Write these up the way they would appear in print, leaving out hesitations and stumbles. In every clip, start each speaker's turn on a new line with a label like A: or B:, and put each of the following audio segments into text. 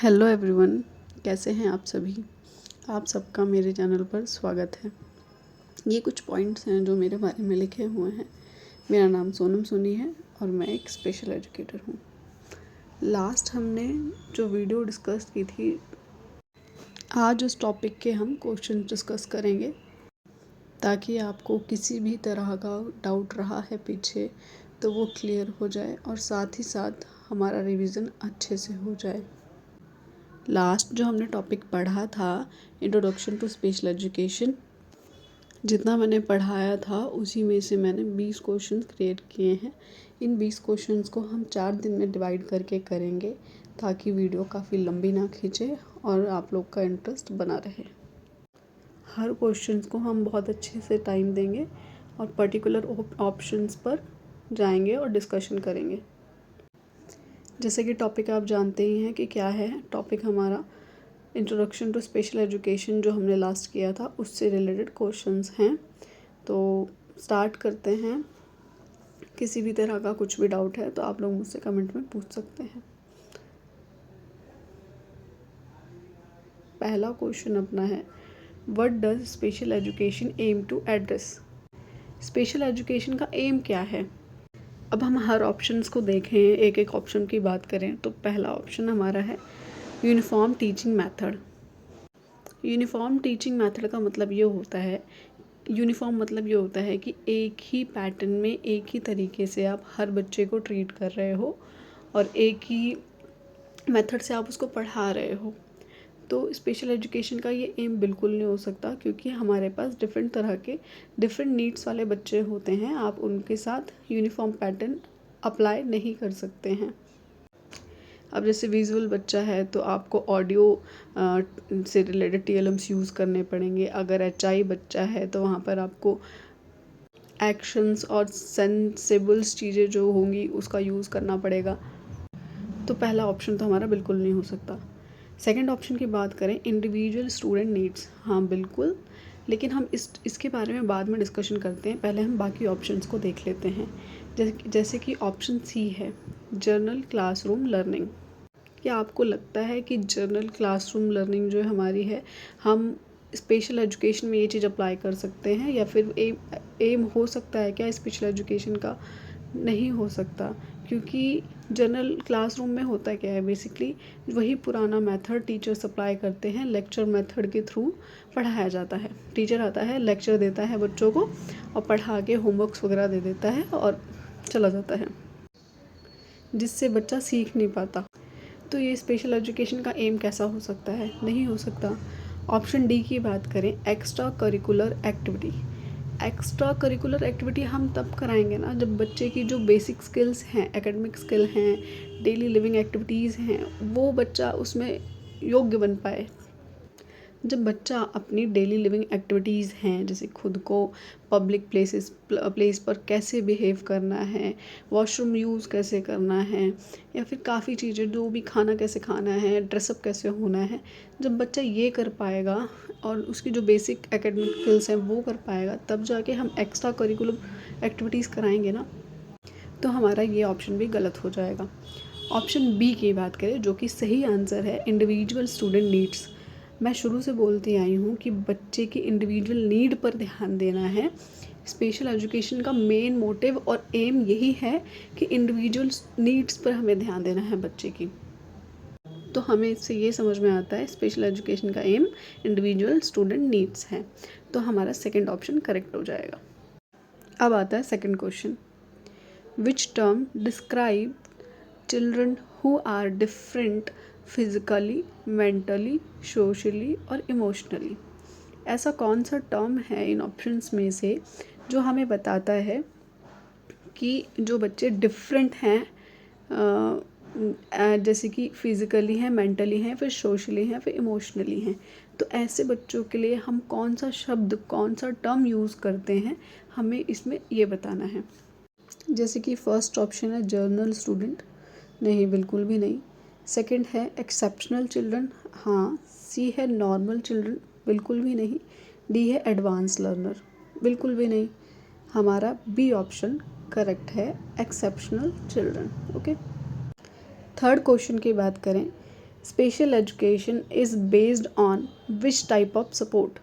A: Hello everyone, कैसे हैं आप सभी। आप सबका मेरे चैनल पर स्वागत है। ये कुछ पॉइंट्स हैं जो मेरे बारे में लिखे हुए हैं। मेरा नाम सोनम सोनी है और मैं एक स्पेशल एजुकेटर हूँ। लास्ट हमने जो वीडियो डिस्कस की थी, आज उस टॉपिक के हम क्वेश्चन डिस्कस करेंगे ताकि आपको किसी भी तरह का डाउट रहा है पीछे तो वो क्लियर हो जाए और साथ ही साथ हमारा रिवीजन अच्छे से हो जाए। लास्ट जो हमने टॉपिक पढ़ा था, इंट्रोडक्शन टू स्पेशल एजुकेशन, जितना मैंने पढ़ाया था उसी में से मैंने 20 क्वेश्चंस क्रिएट किए हैं। इन 20 क्वेश्चंस को हम 4 दिन में डिवाइड करके करेंगे ताकि वीडियो काफ़ी लंबी ना खींचे और आप लोग का इंटरेस्ट बना रहे। हर क्वेश्चंस को हम बहुत अच्छे से टाइम देंगे और पर्टिकुलर ऑप्शंस पर जाएंगे और डिस्कशन करेंगे। जैसे कि टॉपिक आप जानते ही हैं कि क्या है। टॉपिक हमारा इंट्रोडक्शन टू स्पेशल एजुकेशन जो हमने लास्ट किया था उससे रिलेटेड क्वेश्चंस हैं। तो स्टार्ट करते हैं। किसी भी तरह का कुछ भी डाउट है तो आप लोग मुझसे कमेंट में पूछ सकते हैं। पहला क्वेश्चन अपना है, what does special education aim to address. Special education का एम क्या है। अब हम हर ऑप्शंस को देखें, एक एक ऑप्शन की बात करें तो पहला ऑप्शन हमारा है uniform teaching method. Uniform teaching method का मतलब ये होता है, यूनिफॉर्म मतलब ये होता है कि एक ही पैटर्न में एक ही तरीके से आप हर बच्चे को ट्रीट कर रहे हो और एक ही मेथड से आप उसको पढ़ा रहे हो। तो स्पेशल एजुकेशन का ये एम बिल्कुल नहीं हो सकता, क्योंकि हमारे पास डिफरेंट तरह के डिफरेंट नीड्स वाले बच्चे होते हैं। आप उनके साथ यूनिफॉर्म पैटर्न अप्लाई नहीं कर सकते हैं। अब जैसे विजुअल बच्चा है तो आपको ऑडियो से रिलेटेड TLMs यूज़ करने पड़ेंगे। अगर HI बच्चा है तो वहाँ पर आपको एक्शंस और सेंसिबल्स चीज़ें जो होंगी उसका यूज़ करना पड़ेगा। तो पहला ऑप्शन तो हमारा बिल्कुल नहीं हो सकता। सेकंड ऑप्शन की बात करें, इंडिविजुअल स्टूडेंट नीड्स, हाँ बिल्कुल, लेकिन हम इसके बारे में बाद में डिस्कशन करते हैं। पहले हम बाकी ऑप्शंस को देख लेते हैं। जैसे कि ऑप्शन सी है जर्नल क्लासरूम लर्निंग। क्या आपको लगता है कि जर्नल क्लासरूम लर्निंग जो हमारी है, हम स्पेशल एजुकेशन में ये चीज़ अप्लाई कर सकते हैं, या फिर एम हो सकता है क्या स्पेशल एजुकेशन का? नहीं हो सकता, क्योंकि जनरल क्लासरूम में होता क्या है, बेसिकली वही पुराना मेथड टीचर्स अप्लाई करते हैं। लेक्चर मेथड के थ्रू पढ़ाया जाता है। टीचर आता है, लेक्चर देता है बच्चों को और पढ़ा के होमवर्क्स वगैरह दे देता है और चला जाता है, जिससे बच्चा सीख नहीं पाता। तो ये स्पेशल एजुकेशन का एम कैसा हो सकता है? नहीं हो सकता। ऑप्शन डी की बात करें, extra curricular activity. Extra curricular activity हम तब कराएंगे ना जब बच्चे की जो बेसिक स्किल्स हैं, एकेडमिक स्किल हैं, डेली लिविंग एक्टिविटीज़ हैं, वो बच्चा उसमें योग्य बन पाए। जब बच्चा अपनी डेली लिविंग एक्टिविटीज़ हैं, जैसे खुद को पब्लिक प्लेस पर कैसे बिहेव करना है, वॉशरूम यूज़ कैसे करना है, या फिर काफ़ी चीज़ें, जो भी खाना कैसे खाना है, ड्रेसअप कैसे होना है, जब बच्चा ये कर पाएगा और उसकी जो बेसिक एकेडमिक स्किल्स हैं वो कर पाएगा, तब जाके हम एक्स्ट्रा करिकुलर एक्टिविटीज़ कराएंगे ना। तो हमारा ये ऑप्शन भी गलत हो जाएगा। ऑप्शन बी की बात करें, जो कि सही आंसर है, इंडिविजुअल स्टूडेंट नीड्स। मैं शुरू से बोलती आई हूँ कि बच्चे की इंडिविजुअल नीड पर ध्यान देना है। स्पेशल एजुकेशन का मेन मोटिव और एम यही है कि इंडिविजुअल नीड्स पर हमें ध्यान देना है बच्चे की। तो हमें इससे ये समझ में आता है स्पेशल एजुकेशन का एम इंडिविजुअल स्टूडेंट नीड्स है। तो हमारा सेकंड ऑप्शन करेक्ट हो जाएगा। अब आता है second question, which term describe children who are different physically, mentally, socially और इमोशनली। ऐसा कौन सा टर्म है इन ऑप्शंस में से जो हमें बताता है कि जो बच्चे डिफरेंट हैं, जैसे कि फिज़िकली हैं, मेंटली हैं, फिर सोशली हैं, फिर इमोशनली हैं। तो ऐसे बच्चों के लिए हम कौन सा शब्द, कौन सा टर्म यूज़ करते हैं, हमें इसमें ये बताना है। जैसे कि फर्स्ट ऑप्शन है जर्नल स्टूडेंट, नहीं बिल्कुल भी नहीं। सेकंड है एक्सेप्शनल चिल्ड्रन, हाँ। सी है नॉर्मल चिल्ड्रन, बिल्कुल भी नहीं। डी है एडवांस लर्नर, बिल्कुल भी नहीं। हमारा बी ऑप्शन करेक्ट है, exceptional children. Okay. Third question की बात करें, special education is based on which type of support.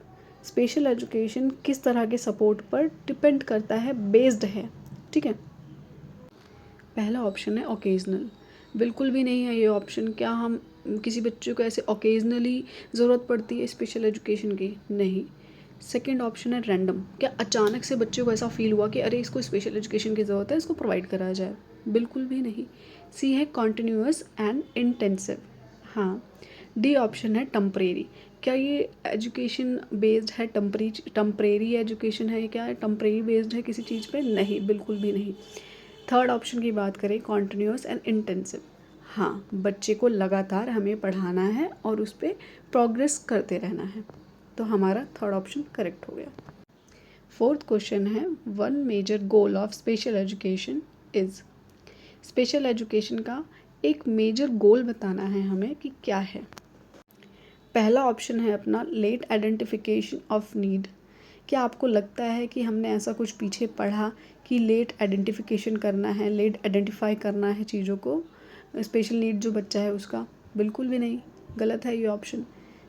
A: Special education किस तरह के सपोर्ट पर डिपेंड करता है, बेस्ड है, ठीक है। पहला ऑप्शन है ओकेजनल, बिल्कुल भी नहीं है ये ऑप्शन। क्या हम किसी बच्चे को ऐसे ओकेजनली ज़रूरत पड़ती है स्पेशल एजुकेशन की? नहीं। सेकंड ऑप्शन है रैंडम, क्या अचानक से बच्चे को ऐसा फील हुआ कि अरे इसको स्पेशल एजुकेशन की ज़रूरत है, इसको प्रोवाइड करा जाए? बिल्कुल भी नहीं। सी है कॉन्टिन्यूअस एंड इंटेंसिव। हाँ। डी ऑप्शन है टम्परेरी, क्या ये एजुकेशन बेस्ड है, टम्परेरी एजुकेशन है, क्या टम्परेरी बेस्ड है किसी चीज़ पे? नहीं, बिल्कुल भी नहीं। थर्ड ऑप्शन की बात करें, कॉन्टिन्यूअस एंड इंटेंसिव, हाँ, बच्चे को लगातार हमें पढ़ाना है और उस पर प्रोग्रेस करते रहना है, तो हमारा थर्ड ऑप्शन करेक्ट हो गया। फोर्थ क्वेश्चन है, one major goal of special education is. Special education का एक मेजर गोल बताना है हमें कि क्या है। पहला ऑप्शन है अपना लेट आइडेंटिफिकेशन ऑफ नीड। क्या आपको लगता है कि हमने ऐसा कुछ पीछे पढ़ा कि लेट आइडेंटिफिकेशन करना है, लेट आइडेंटिफाई करना है चीज़ों को, स्पेशल नीड जो बच्चा है उसका? बिल्कुल भी नहीं, गलत है ये ऑप्शन।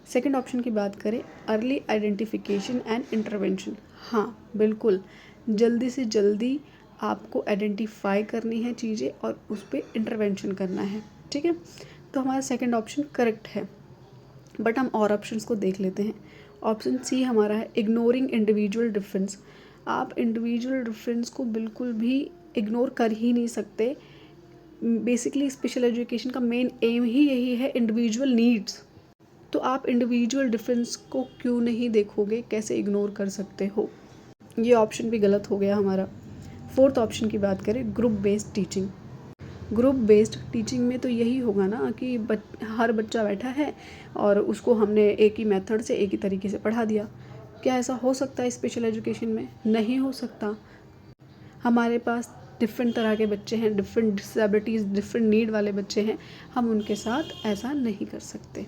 A: सेकंड ऑप्शन की बात करें, अर्ली आइडेंटिफिकेशन एंड इंटरवेंशन, हाँ बिल्कुल, जल्दी से जल्दी आपको आइडेंटिफाई करनी है चीज़ें और उस पर इंटरवेंशन करना है, ठीक है। तो हमारा सेकंड ऑप्शन करेक्ट है। बट हम और ऑप्शंस को देख लेते हैं। ऑप्शन सी हमारा है इग्नोरिंग इंडिविजुअल डिफरेंस। आप इंडिविजुअल डिफरेंस को बिल्कुल भी इग्नोर कर ही नहीं सकते। बेसिकली स्पेशल एजुकेशन का मेन एम ही यही है, इंडिविजुअल नीड्स। तो आप इंडिविजुअल डिफरेंस को क्यों नहीं देखोगे, कैसे इग्नोर कर सकते हो? ये ऑप्शन भी गलत हो गया हमारा। फोर्थ ऑप्शन की बात करें, group based teaching. Group based teaching में तो यही होगा ना कि हर बच्चा बैठा है और उसको हमने एक ही मेथड से, एक ही तरीके से पढ़ा दिया। क्या ऐसा हो सकता है स्पेशल एजुकेशन में? नहीं हो सकता। हमारे पास डिफरेंट तरह के बच्चे हैं, डिफरेंट डिसेबिलिटीज़, डिफरेंट नीड वाले बच्चे हैं, हम उनके साथ ऐसा नहीं कर सकते।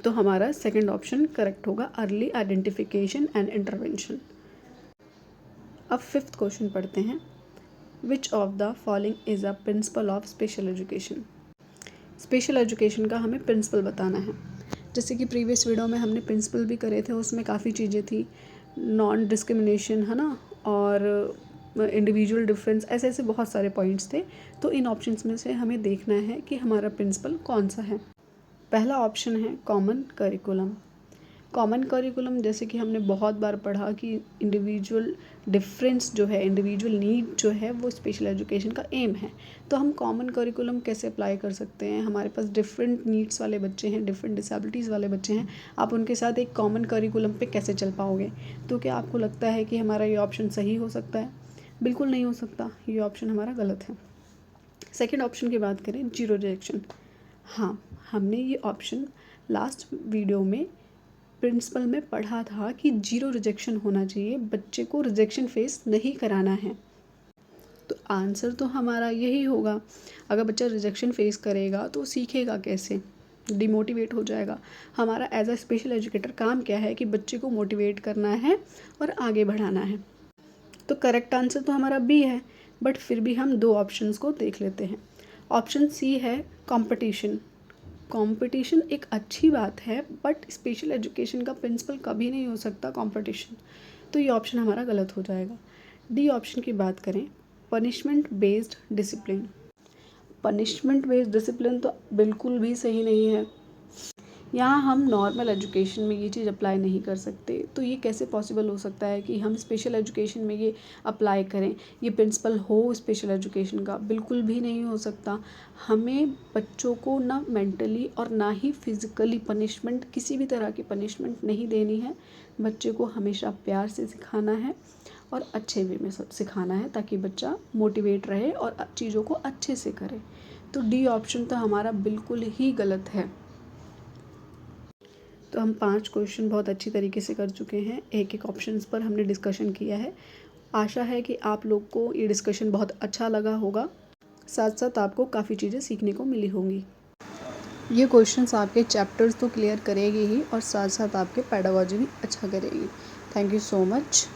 A: तो हमारा सेकंड ऑप्शन करेक्ट होगा, अर्ली आइडेंटिफिकेशन एंड इंटरवेंशन। अब फिफ्थ क्वेश्चन पढ़ते हैं, which of the following is a principle of special education. Special education का हमें प्रिंसिपल बताना है। जैसे कि प्रीवियस वीडियो में हमने प्रिंसिपल भी करे थे, उसमें काफ़ी चीज़ें थी, नॉन डिस्क्रिमिनेशन है ना, और इंडिविजुअल डिफरेंस, ऐसे ऐसे बहुत सारे पॉइंट्स थे। तो इन ऑप्शंस में से हमें देखना है कि हमारा प्रिंसिपल कौन सा है। पहला ऑप्शन है कॉमन करिकुलम। कॉमन करिकुलम जैसे कि हमने बहुत बार पढ़ा कि इंडिविजुअल डिफरेंस जो है, इंडिविजुअल नीड जो है, वो स्पेशल एजुकेशन का एम है। तो हम कॉमन करिकुलम कैसे अप्लाई कर सकते हैं? हमारे पास डिफरेंट नीड्स वाले बच्चे हैं, डिफरेंट डिसेबिलिटीज़ वाले बच्चे हैं, आप उनके साथ एक कॉमन करिकुलम पे कैसे चल पाओगे? तो क्या आपको लगता है कि हमारा ये ऑप्शन सही हो सकता है? बिल्कुल नहीं हो सकता, ये ऑप्शन हमारा गलत है। सेकेंड ऑप्शन की बात करें, जीरो रिजेक्शन। हाँ, हमने ये ऑप्शन लास्ट वीडियो में प्रिंसिपल में पढ़ा था कि जीरो रिजेक्शन होना चाहिए, बच्चे को रिजेक्शन फेस नहीं कराना है। तो आंसर तो हमारा यही होगा। अगर बच्चा रिजेक्शन फेस करेगा तो सीखेगा कैसे? डिमोटिवेट हो जाएगा। हमारा एज अ स्पेशल एजुकेटर काम क्या है कि बच्चे को मोटिवेट करना है और आगे बढ़ाना है। तो करेक्ट आंसर तो हमारा बी है, बट फिर भी हम दो ऑप्शंस को देख लेते हैं। ऑप्शन सी है कंपटीशन। कंपटीशन एक अच्छी बात है, बट स्पेशल एजुकेशन का प्रिंसिपल कभी नहीं हो सकता कंपटीशन, तो ये ऑप्शन हमारा गलत हो जाएगा। डी ऑप्शन की बात करें, punishment based discipline. Punishment based discipline तो बिल्कुल भी सही नहीं है। यहाँ हम नॉर्मल एजुकेशन में ये चीज़ अप्लाई नहीं कर सकते, तो ये कैसे पॉसिबल हो सकता है कि हम स्पेशल एजुकेशन में ये अप्लाई करें, ये प्रिंसिपल हो स्पेशल एजुकेशन का? बिल्कुल भी नहीं हो सकता। हमें बच्चों को ना मेंटली और ना ही फिज़िकली पनिशमेंट, किसी भी तरह की पनिशमेंट नहीं देनी है। बच्चे को हमेशा प्यार से सिखाना है और अच्छे वे में सिखाना है, ताकि बच्चा मोटिवेट रहे और चीज़ों को अच्छे से करे। तो डी ऑप्शन तो हमारा बिल्कुल ही गलत है। तो हम 5 क्वेश्चन बहुत अच्छी तरीके से कर चुके हैं, एक एक ऑप्शंस पर हमने डिस्कशन किया है। आशा है कि आप लोग को ये डिस्कशन बहुत अच्छा लगा होगा, साथ साथ आपको काफ़ी चीज़ें सीखने को मिली होंगी। ये क्वेश्चंस आपके चैप्टर्स तो क्लियर करेगी ही और साथ साथ आपके पेडागॉजी भी अच्छा करेगी। Thank you so much.